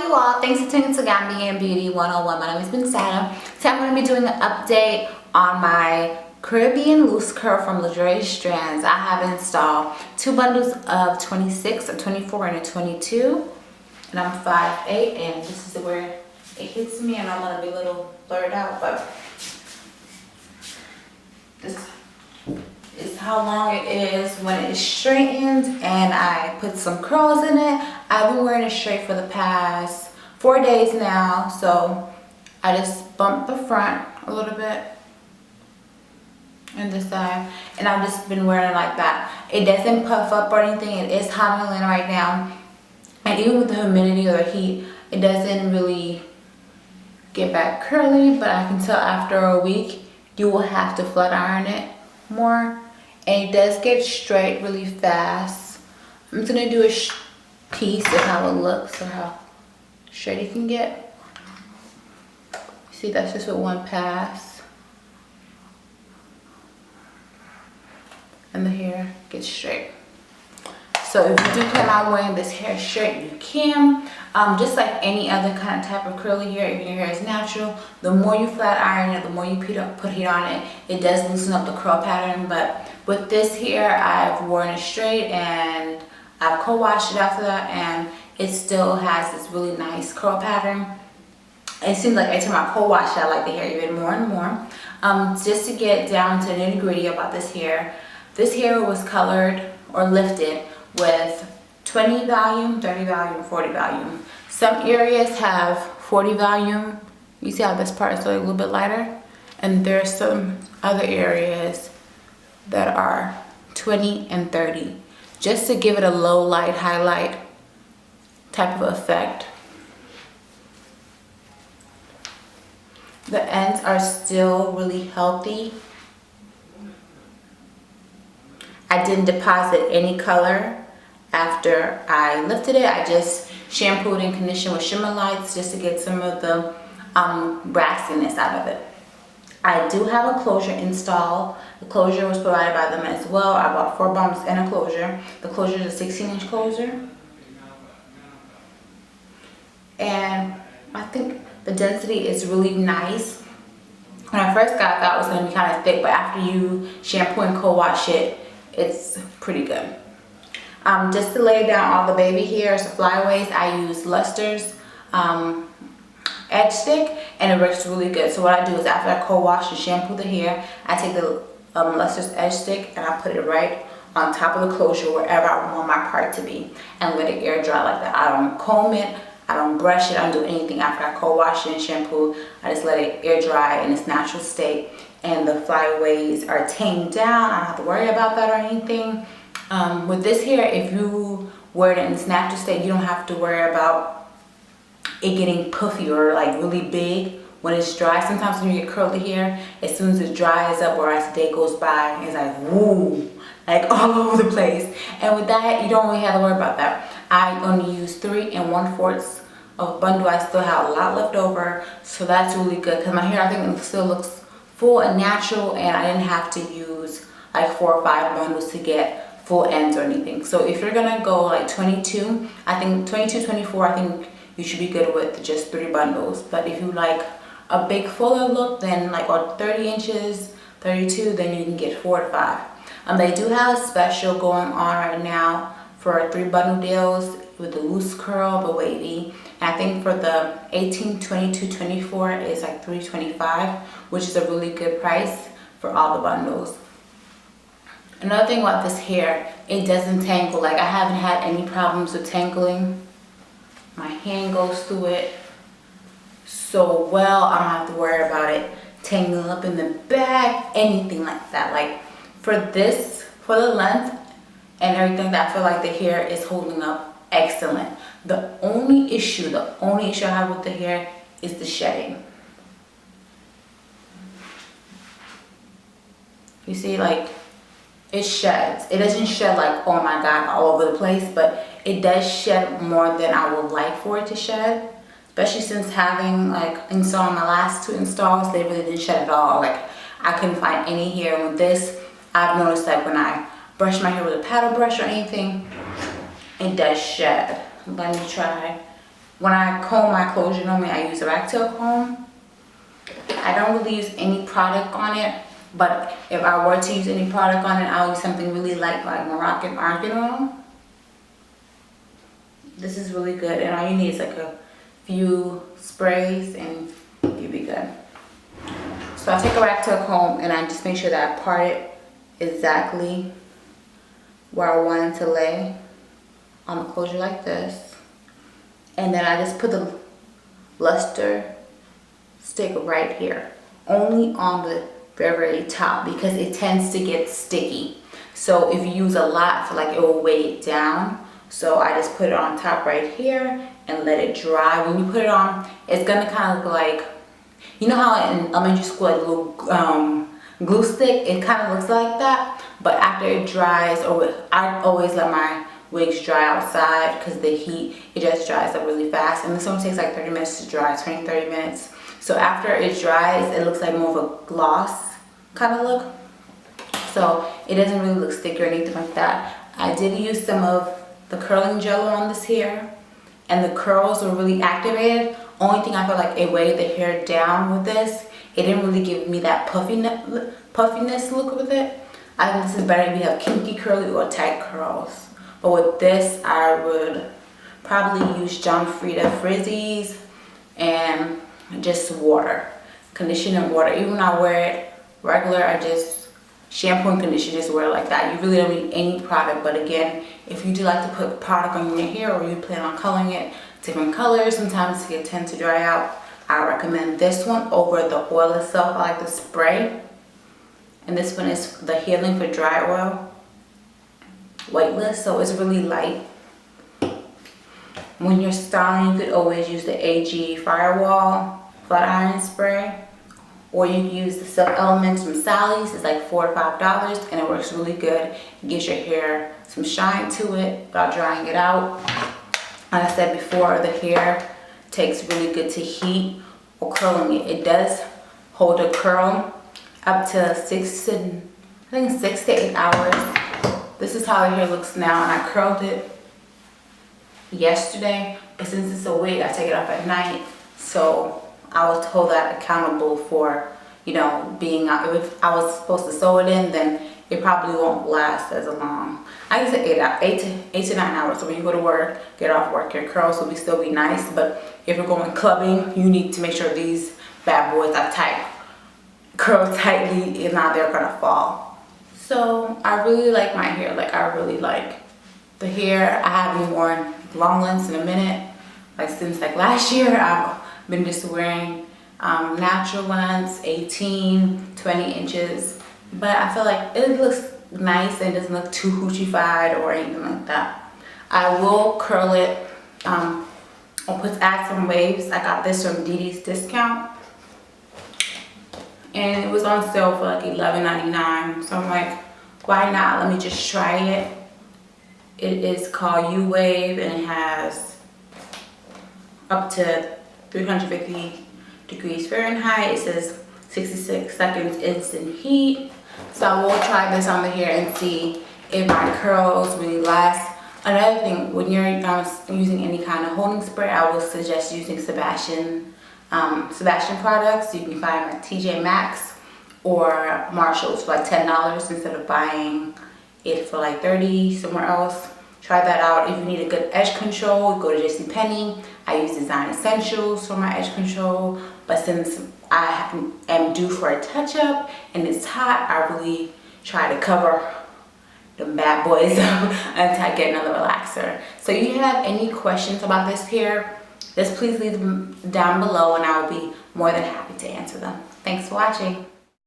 you all, thanks for tuning to Gambian Beauty 101. My name is Bensatta. Today I'm going to be doing an update on my Caribbean loose curl from Strands. I have installed 2 bundles of 26, a 24 and a 22, and I'm 5'8", and this is where it hits me, and I'm going to be a little blurred out, but this is how long it is when it is straightened, and I put some curls in it. I've been wearing it straight for the past 4 days now, so I just bumped the front a little bit and this side, and I've just been wearing it like that. It doesn't puff up or anything. It is hot in Atlanta right now, and even with the humidity or the heat, it doesn't really get back curly, but I can tell after a week you will have to flat iron it more, and it does get straight really fast. I'm just gonna do a piece of how it looks or how straight you can get. See, that's just with one pass, and the hair gets straight. So if you do plan on wearing this hair straight, you can. Just like any other kind of type of curly hair, if your hair is natural, the more you flat iron it, the more you put heat on it, it does loosen up the curl pattern. But with this hair, I've worn it straight and I've co-washed it after that, and it still has this really nice curl pattern. It seems like every time I co-wash it, I like the hair even more and more. Just to get down to the nitty-gritty about this hair was colored or lifted with 20 volume, 30 volume, 40 volume. Some areas have 40 volume. You see how this part is a little bit lighter? And there's some other areas that are 20 and 30. Just to give it a low light highlight type of effect. The ends are still really healthy. I didn't deposit any color after I lifted it. I just shampooed and conditioned with shimmer lights just to get some of the brassiness out of it. I do have a closure installed. The closure was provided by them as well. I bought 4 bumps and a closure. The closure is a 16-inch closure. And I think the density is really nice. When I first got it, I thought it was going to be kind of thick, but after you shampoo and co-wash it, it's pretty good. Just to lay down all the baby hairs, the flyaways, I use Luster's edge stick, and it works really good. So what I do is after I co-wash and shampoo the hair, I take the Luster's edge stick and I put it right on top of the closure wherever I want my part to be, and let it air dry like that. I don't comb it, I don't brush it, I don't do anything after I co-wash it and shampoo. I just let it air dry in its natural state, and the flyaways are tamed down. I don't have to worry about that or anything. With this hair, if you wear it in its natural state, you don't have to worry about it getting puffy or like really big when it's dry. Sometimes when you get curly hair, as soon as it dries up or as the day goes by, it's like woo, like all over the place. And with that, you don't really have to worry about that. I only use 3 1/4 of a bundle. I still have a lot left over, so that's really good because my hair, I think, it still looks full and natural, and I didn't have to use like 4 or 5 bundles to get full ends or anything. So if you're gonna go like 22, I think 22, 24, I think you should be good with just 3 bundles. But if you like a big fuller look, then like or 30 inches, 32, then you can get 4 to 5. They do have a special going on right now for 3 bundle deals with the loose curl but wavy. And I think for the 18, 22, 24 is like $325, which is a really good price for all the bundles. Another thing about this hair, it doesn't tangle. Like, I haven't had any problems with tangling. My hand goes through it so well. I don't have to worry about it tangling up in the back, anything like that. Like, for this, for the length and everything, that I feel like the hair is holding up excellent. The only issue I have with the hair is the shedding. You see, like, it sheds. It doesn't shed like, oh my god, all over the place, but it does shed more than I would like for it to shed. Especially since having like installed my last 2 installs, they really didn't shed at all. Like, I couldn't find any hair. With this, I've noticed like when I brush my hair with a paddle brush or anything, it does shed. Let me try when I comb my clothes, normally I use a ragtail comb. I don't really use any product on it, but if I were to use any product on it, I'll use something really light like Moroccan argan oil. This is really good, and all you need is like a few sprays and you'll be good. So I take a ragtail comb and I just make sure that I part it exactly where I want it to lay on the closure like this. And then I just put the luster stick right here, only on the very top, because it tends to get sticky. So if you use a lot, like it will weigh it down. So I just put it on top right here and let it dry. When you put it on, it's gonna kind of look like, you know how in elementary school, like a little glue stick, it kind of looks like that. But after it dries, or I always let my wigs dry outside because the heat, it just dries up really fast. And this one takes like 30 minutes to dry, 20-30 minutes. So after it dries, it looks like more of a gloss kind of look. So it doesn't really look sticky or anything like that. I did use some of the curling gel on this hair, and the curls were really activated. Only thing I felt like it weighed the hair down with this. It didn't really give me that puffiness look with it. I think this is better if you have kinky curly or tight curls. But with this, I would probably use John Frieda Frizzies and just water, conditioner and water. Even when I wear it regular, I just shampoo and conditioner, just wear it like that. You really don't need any product. But again, if you do like to put product on your hair, or you plan on coloring it different colors, sometimes it tends to dry out, I recommend this one over the oil itself. I like the spray. And this one is the Healing for Dry Oil, weightless, so it's really light. When you're styling, you could always use the AG Firewall Flat Iron Spray, or you can use the Silk Elements from Sally's. It's like $4 to $5, and it works really good. It gives your hair some shine to it without drying it out. Like I said before, the hair takes really good to heat or curling it. It does hold a curl up to 6 to 8 hours. This is how the hair looks now, and I curled it yesterday. But since it's a wig, I take it off at night. So I was told that accountable for, you know, being out. If I was supposed to sew it in, then it probably won't last as long. I guess 8 to 9 hours. So when you go to work, get off work, your curls will still be nice. But if you're going clubbing, you need to make sure these bad boys are tight, curl tightly, if not they're gonna fall. So I really like my hair. Like, I really like the hair. I haven't worn long lengths in a minute. Like since like last year, I've been just wearing natural lengths, 18, 20 inches. But I feel like it looks nice and doesn't look too hoochie-fied or anything like that. I will curl it, I'll add some waves. I got this from Didi's Discount, and it was on sale for like $11.99. So I'm like, why not? Let me just try it. It is called U-Wave, and it has up to 350 degrees Fahrenheit. It says 66 seconds instant heat. So I will try this on the hair and see if my curls really last. Another thing, when you're using any kind of holding spray, I would suggest using Sebastian products. You can find them at TJ Maxx or Marshall's for like $10 instead of buying it for like $30 somewhere else. Try that out. If you need a good edge control, go to JCPenney. I use Design Essentials for my edge control, but since I am due for a touch-up and it's hot, I really try to cover the bad boys up until I get another relaxer. So if you have any questions about this hair, just please leave them down below and I will be more than happy to answer them. Thanks for watching.